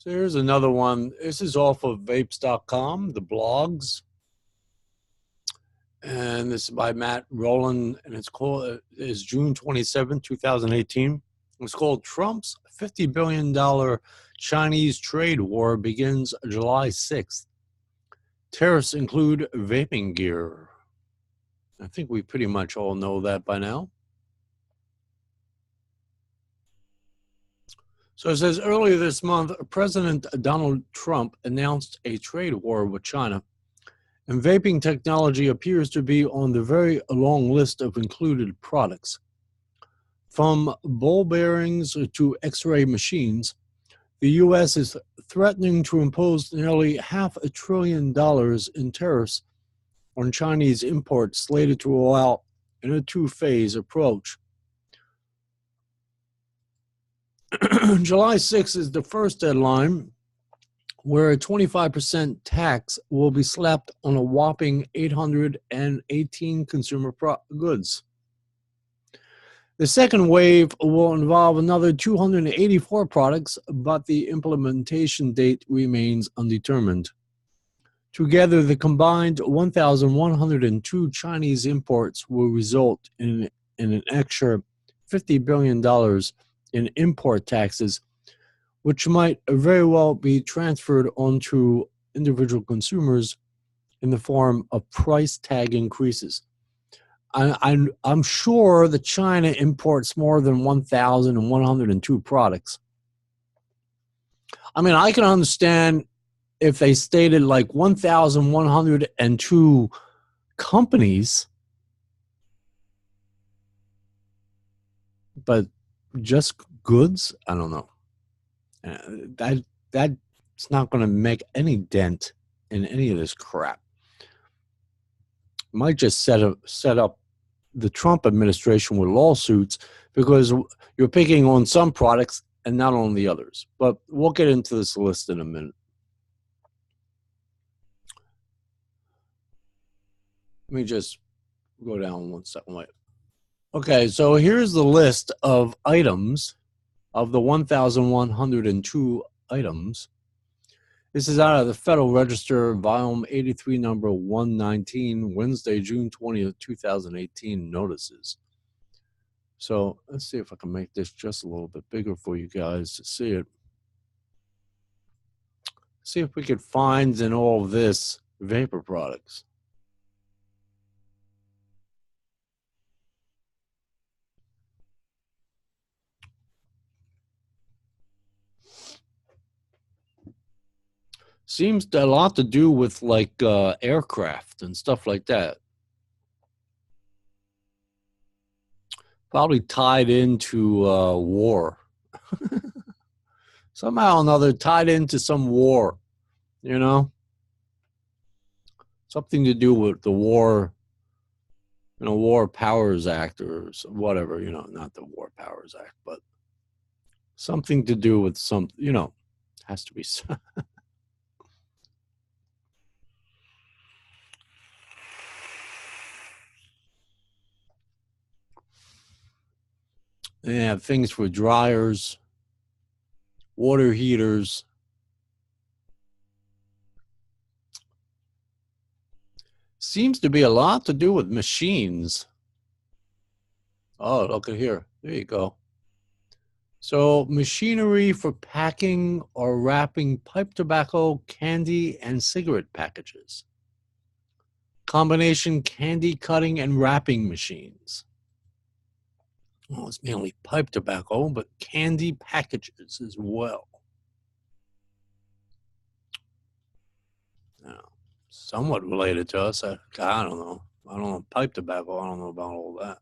So here's another one. This is off of vapes.com, the blogs. And this is by Matt Rowland, and it's called, is June 27, 2018. It's called Trump's $50 billion Chinese trade war begins July 6th. Tariffs include vaping gear. I think we pretty much all know that by now. So it says earlier this month, President Donald Trump announced a trade war with China, and vaping technology appears to be on the very long list of included products. From ball bearings to X-ray machines, the U.S. is threatening to impose nearly $500 billion in tariffs on Chinese imports slated to roll out in a two-phase approach. July 6th is the first deadline where a 25% tax will be slapped on a whopping 818 consumer goods. The second wave will involve another 284 products, but the implementation date remains undetermined. Together, the combined 1,102 Chinese imports will result in an extra $50 billion in import taxes, which might very well be transferred onto individual consumers in the form of price tag increases. I'm sure that China imports more than 1,102 products. I mean, I can understand if they stated like 1,102 companies, but just goods? I don't know. That's not going to make any dent in any of this crap. Might just set up the Trump administration with lawsuits because you're picking on some products and not on the others. But we'll get into this list in a minute. Let me just go down one second. Wait. Okay, so here's the list of items, of the 1,102 items. This is out of the Federal Register, Volume 83, number 119, Wednesday, June 20th, 2018, notices. So let's see if I can make this just a little bit bigger for you guys to see it. See if we could find in all of this vapor products. Seems a lot to do with like aircraft and stuff like that. Probably tied into war. Somehow or another tied into some war, you know? Something to do with the war, you know, War Powers Act or whatever, you know, not the War Powers Act, but something to do with some, you know, has to be. They have things for dryers, water heaters. Seems to be a lot to do with machines. Oh, look at here. There you go. So machinery for packing or wrapping pipe tobacco, candy, and cigarette packages. Combination candy cutting and wrapping machines. Well, it's mainly pipe tobacco, but candy packages as well. Now, somewhat related to us. I don't know. I don't know. Pipe tobacco, I don't know about all that.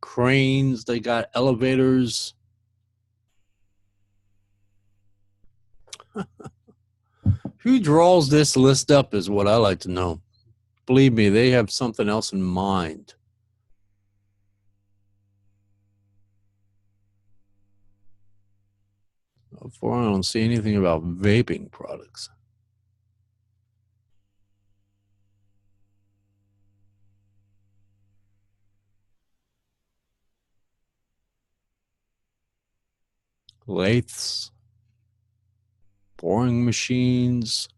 Cranes, they got elevators. Who draws this list up is what I like to know. Believe me, they have something else in mind. Before I don't see anything about vaping products. Lathes. boring machines.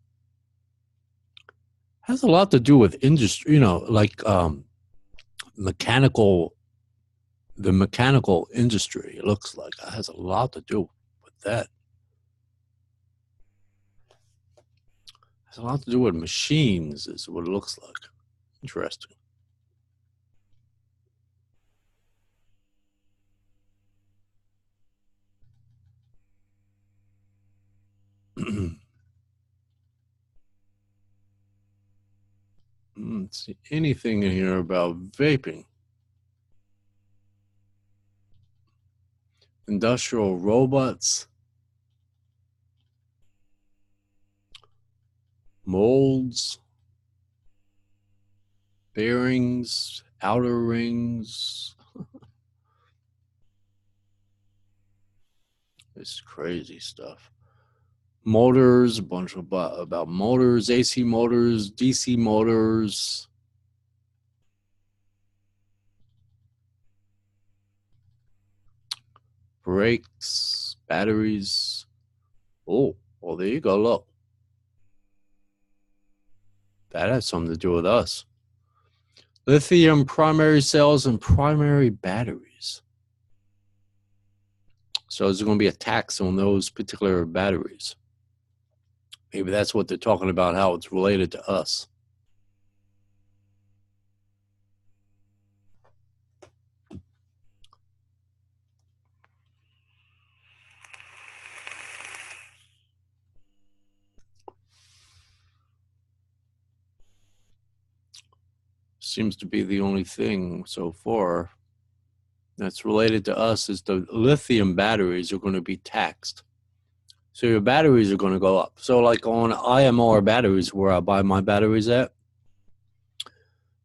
Has a lot to do with industry, like mechanical, the mechanical industry. It looks like it has a lot to do with that. Has a lot to do with machines, is what it looks like. Interesting. Let's see anything in here about vaping. Industrial robots. Molds. Bearings. Outer rings. This is crazy stuff. Motors, a bunch of about motors, AC motors, DC motors. Brakes, batteries. Oh, well, there you go. Look. That has something to do with us. Lithium primary cells and primary batteries. So there's going to be a tax on those particular batteries. Maybe that's what they're talking about, how it's related to us. Seems to be the only thing so far that's related to us is the lithium batteries are going to be taxed. So your batteries are going to go up. So like on IMR batteries, where I buy my batteries at,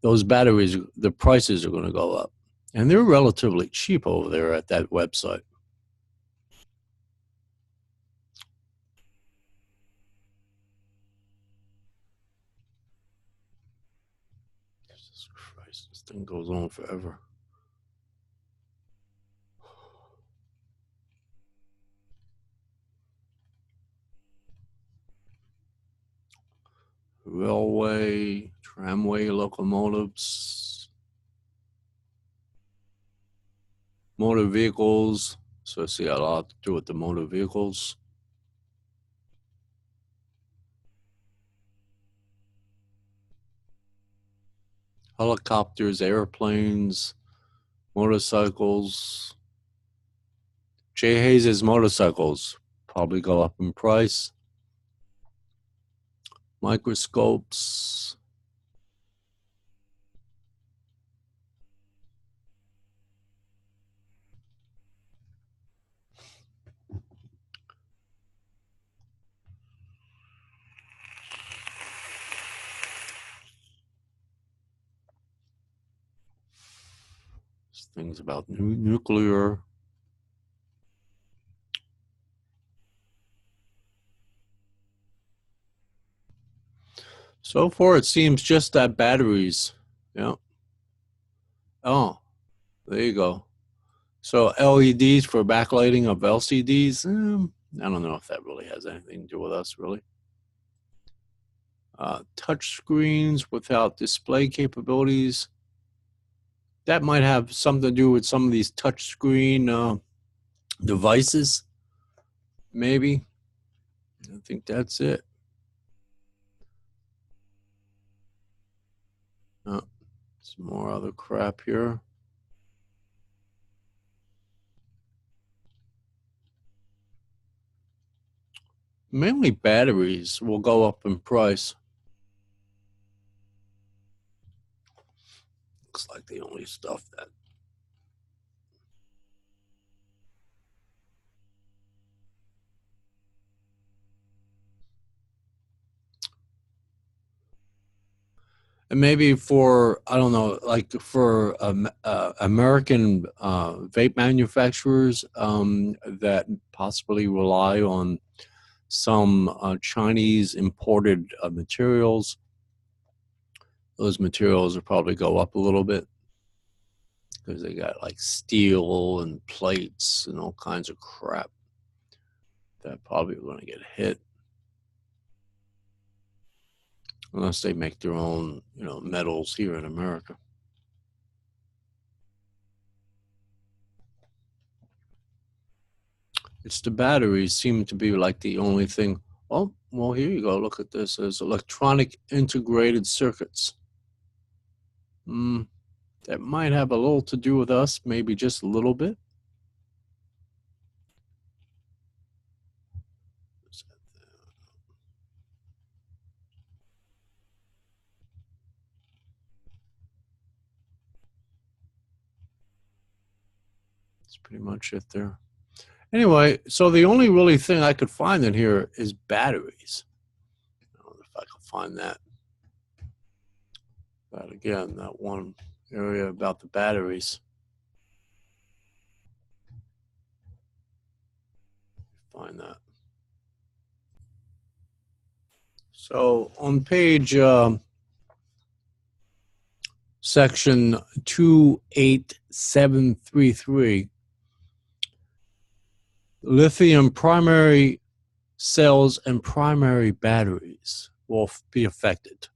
those batteries, the prices are going to go up. And they're relatively cheap over there at that website. Jesus Christ, this thing goes on forever. Railway, tramway locomotives, motor vehicles. So I see a lot to do with the motor vehicles. Helicopters, airplanes, motorcycles. Jay Hayes' motorcycles probably go up in price. Microscopes. Things about nuclear. So far, it seems just that batteries. Yeah. Oh, there you go. So LEDs for backlighting of LCDs. I don't know if that really has anything to do with us, really. Touch screens without display capabilities. That might have something to do with some of these touch screen devices. Maybe. I think that's it. Some more other crap here. Mainly batteries will go up in price. Looks like the only stuff that. And maybe for, I don't know, like for American vape manufacturers that possibly rely on some Chinese imported materials, those materials will probably go up a little bit because they got like steel and plates and all kinds of crap that probably are going to get hit. unless they make their own, metals here in America. It's the batteries seem to be like the only thing. Oh, well, here you go. Look at this. There's electronic integrated circuits. That might have a little to do with us, maybe just a little bit. That's pretty much it there. Anyway, so the only really thing I could find in here is batteries. I don't know if I can find that. But again, that one area about the batteries. Find that. So on page section 28733, lithium primary cells and primary batteries will be affected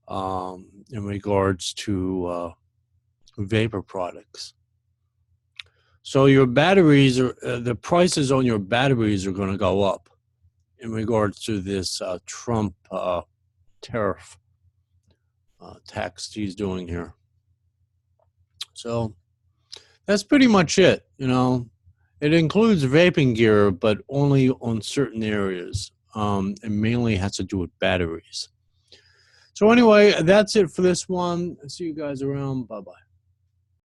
in regards to vapor products. So your batteries are the prices on your batteries are going to go up in regards to this Trump tariff tax he's doing here. So that's pretty much it. It includes vaping gear, but only on certain areas. It mainly has to do with batteries. So anyway, that's it for this one. See you guys around. Bye-bye.